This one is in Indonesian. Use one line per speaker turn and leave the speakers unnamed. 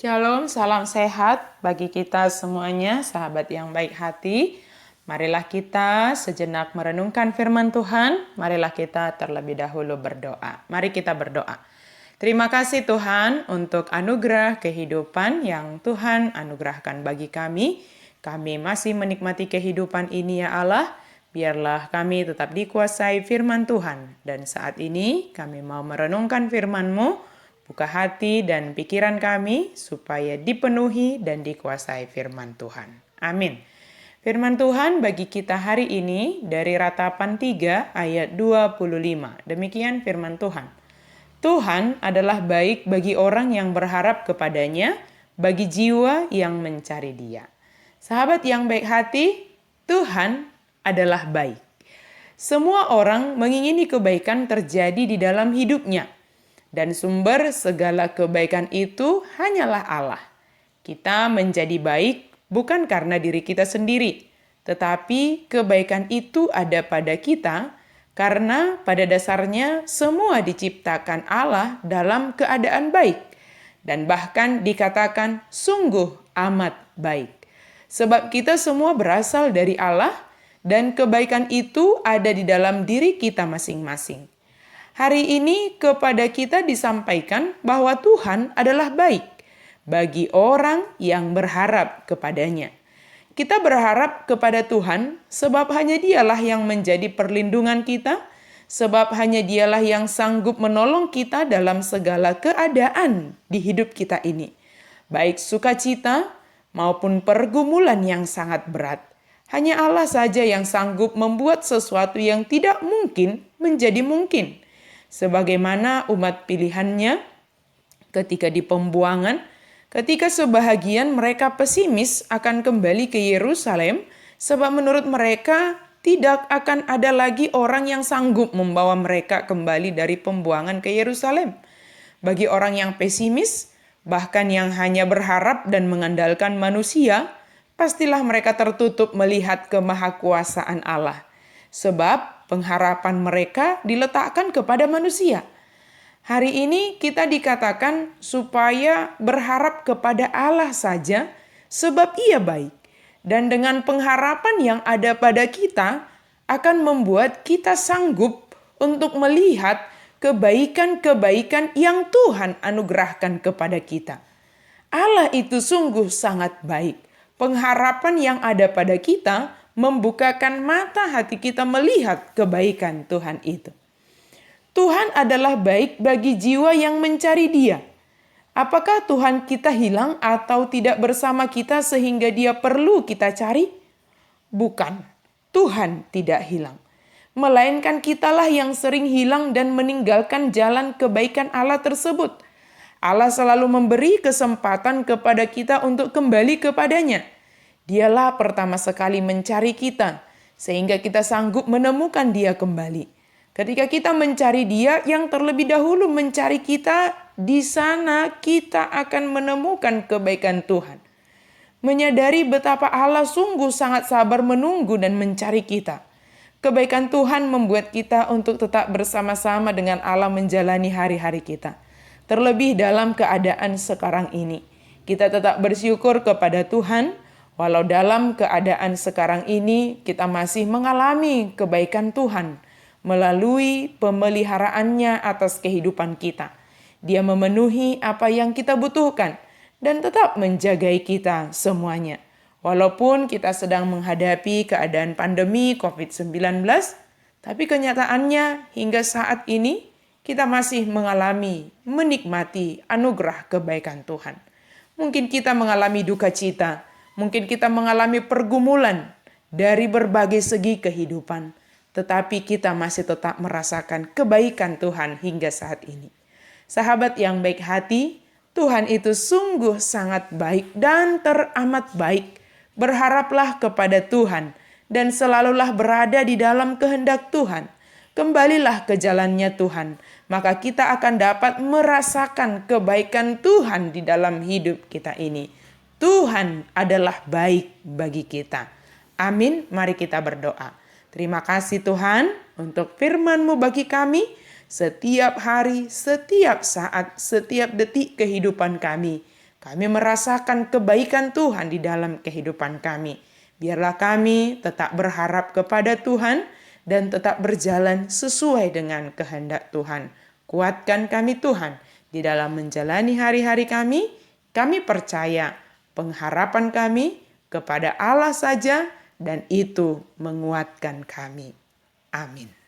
Shalom, salam sehat bagi kita semuanya, sahabat yang baik hati. Marilah kita sejenak merenungkan firman Tuhan. Marilah kita terlebih dahulu berdoa. Mari kita berdoa. Terima kasih Tuhan untuk anugerah kehidupan yang Tuhan anugerahkan bagi kami. Kami masih menikmati kehidupan ini ya Allah. Biarlah kami tetap dikuasai firman Tuhan. Dan saat ini kami mau merenungkan firman-Mu. Buka hati dan pikiran kami supaya dipenuhi dan dikuasai firman Tuhan. Amin. Firman Tuhan bagi kita hari ini dari Ratapan 3 ayat 25. Demikian firman Tuhan. Tuhan adalah baik bagi orang yang berharap kepadanya, bagi jiwa yang mencari Dia. Sahabat yang baik hati, Tuhan adalah baik. Semua orang mengingini kebaikan terjadi di dalam hidupnya. Dan sumber segala kebaikan itu hanyalah Allah. Kita menjadi baik bukan karena diri kita sendiri, tetapi kebaikan itu ada pada kita karena pada dasarnya semua diciptakan Allah dalam keadaan baik. Dan bahkan dikatakan sungguh amat baik. Sebab kita semua berasal dari Allah dan kebaikan itu ada di dalam diri kita masing-masing. Hari ini kepada kita disampaikan bahwa Tuhan adalah baik bagi orang yang berharap kepadanya. Kita berharap kepada Tuhan sebab hanya Dialah yang menjadi perlindungan kita, sebab hanya Dialah yang sanggup menolong kita dalam segala keadaan di hidup kita ini. Baik sukacita maupun pergumulan yang sangat berat. Hanya Allah saja yang sanggup membuat sesuatu yang tidak mungkin menjadi mungkin. Sebagaimana umat pilihannya ketika di pembuangan, ketika sebahagian mereka pesimis akan kembali ke Yerusalem, sebab menurut mereka tidak akan ada lagi orang yang sanggup membawa mereka kembali dari pembuangan ke Yerusalem. Bagi orang yang pesimis, bahkan yang hanya berharap dan mengandalkan manusia, pastilah mereka tertutup melihat kemahakuasaan Allah. Sebab pengharapan mereka diletakkan kepada manusia. Hari ini kita dikatakan supaya berharap kepada Allah saja sebab Ia baik. Dan dengan pengharapan yang ada pada kita akan membuat kita sanggup untuk melihat kebaikan-kebaikan yang Tuhan anugerahkan kepada kita. Allah itu sungguh sangat baik. Pengharapan yang ada pada kita membukakan mata hati kita melihat kebaikan Tuhan itu. Tuhan adalah baik bagi jiwa yang mencari Dia. Apakah Tuhan kita hilang atau tidak bersama kita sehingga Dia perlu kita cari? Bukan, Tuhan tidak hilang. Melainkan kitalah yang sering hilang dan meninggalkan jalan kebaikan Allah tersebut. Allah selalu memberi kesempatan kepada kita untuk kembali kepadanya. Dialah pertama sekali mencari kita, sehingga kita sanggup menemukan Dia kembali. Ketika kita mencari Dia, yang terlebih dahulu mencari kita, di sana kita akan menemukan kebaikan Tuhan. Menyadari betapa Allah sungguh sangat sabar menunggu dan mencari kita. Kebaikan Tuhan membuat kita untuk tetap bersama-sama dengan Allah menjalani hari-hari kita. Terlebih dalam keadaan sekarang ini. Kita tetap bersyukur kepada Tuhan, walau dalam keadaan sekarang ini kita masih mengalami kebaikan Tuhan melalui pemeliharaannya atas kehidupan kita. Dia memenuhi apa yang kita butuhkan dan tetap menjagai kita semuanya. Walaupun kita sedang menghadapi keadaan pandemi COVID-19, tapi kenyataannya hingga saat ini kita masih menikmati anugerah kebaikan Tuhan. Mungkin kita mengalami duka cita, mungkin kita mengalami pergumulan dari berbagai segi kehidupan, tetapi kita masih tetap merasakan kebaikan Tuhan hingga saat ini. Sahabat yang baik hati, Tuhan itu sungguh sangat baik dan teramat baik. Berharaplah kepada Tuhan dan selalulah berada di dalam kehendak Tuhan. Kembalilah ke jalannya Tuhan, maka kita akan dapat merasakan kebaikan Tuhan di dalam hidup kita ini. Tuhan adalah baik bagi kita. Amin, mari kita berdoa. Terima kasih Tuhan untuk firman-Mu bagi kami setiap hari, setiap saat, setiap detik kehidupan kami. Kami merasakan kebaikan Tuhan di dalam kehidupan kami. Biarlah kami tetap berharap kepada Tuhan dan tetap berjalan sesuai dengan kehendak Tuhan. Kuatkan kami Tuhan di dalam menjalani hari-hari kami. Kami percaya pengharapan kami kepada Allah saja dan itu menguatkan kami. Amin.